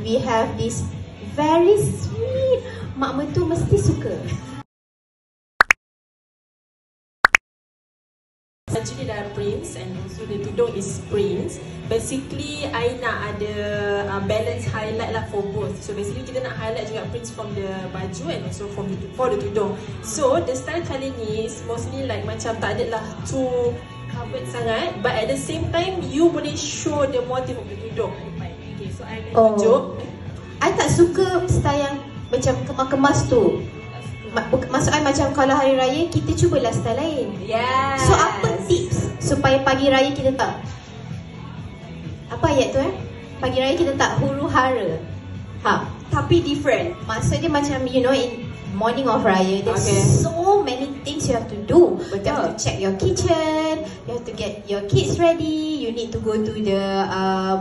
we have this very sweet, mak mentua mesti suka. Actually dah prints and also the tudung is prints. Basically I nak ada balance highlight lah for both. So basically kita nak highlight juga prints from the baju and also for the tudung. So the style kali ni is mostly like macam tak ada lah too covered sangat, but at the same time you boleh show the motif of the tudung. Okay, so I nak tunjuk. I tak suka style yang macam kemas-kemas tu. Maksud I macam kalau hari raya kita cubalah style lain. Yes. So apa tips supaya pagi raya kita tak, apa ayat tu pagi raya kita tak huru hara, tapi different. Maksud dia macam you know, in morning of raya there's so many things you have to do. You have to check your kitchen, you have to get your kids ready, you need to go to the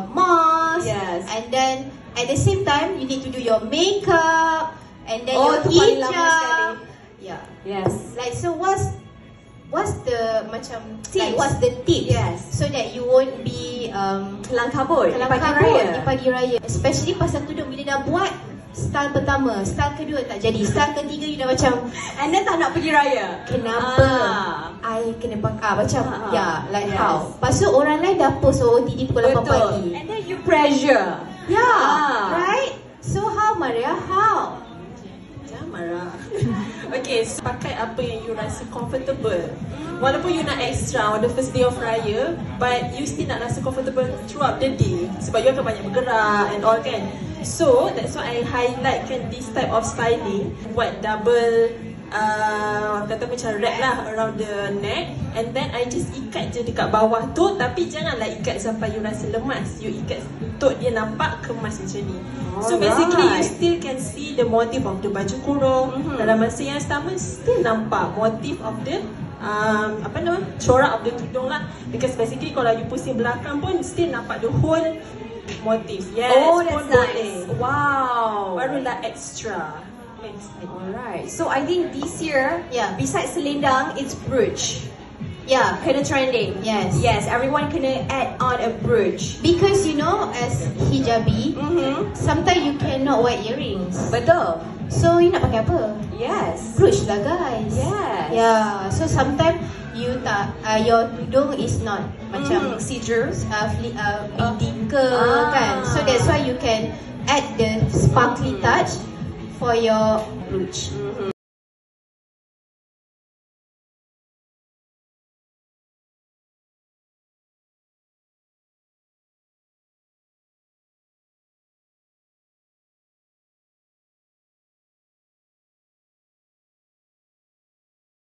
mosque, and then at the same time you need to do your makeup, and then your hijab. Yeah. Yes. Like, so what's the macam like, what's the tip? So that you won't be kelang kabut di pagi raya. Especially pasal tudung, bila dah buat style pertama, style kedua tak jadi, style ketiga you dah macam and then tak nak pergi raya. Kenapa I kena bakar macam like how? Lepas tu orang lain dah post OOTD pukul 8 pagi. And then you pressure. Right? So how, Maria? How? Marah. Okay, so pakai apa yang you rasa comfortable. Walaupun you nak extra on the first day of raya, but you still nak rasa comfortable throughout the day. Sebab you akan banyak bergerak and all kan. So, that's why I highlightkan this type of styling. Buat double kata macam wrap lah around the neck, and then I just ikat je dekat bawah tu. Tapi janganlah ikat sampai you rasa lemas. You ikat untuk dia nampak kemas macam ni. So basically you still can see the motif of the baju kurung. Dalam masa yang sama still nampak motif of the apa nama, corak of the tudung lah. Because basically kalau you pusing belakang pun still nampak the whole motif. Yes, that's nice. Wow, barulah extra. Alright, so I think this year, besides selendang, it's brooch. Kena trending. Yes, everyone kena add on a brooch. Because you know, as hijabi, sometimes you cannot wear earrings. Betul. So you nak pakai apa? Yes. Brooch lah guys. Yes. So sometimes you tak, your tudung is not macam see-throughs, beading ke kan. So that's why you can add the sparkly touch for your brooch.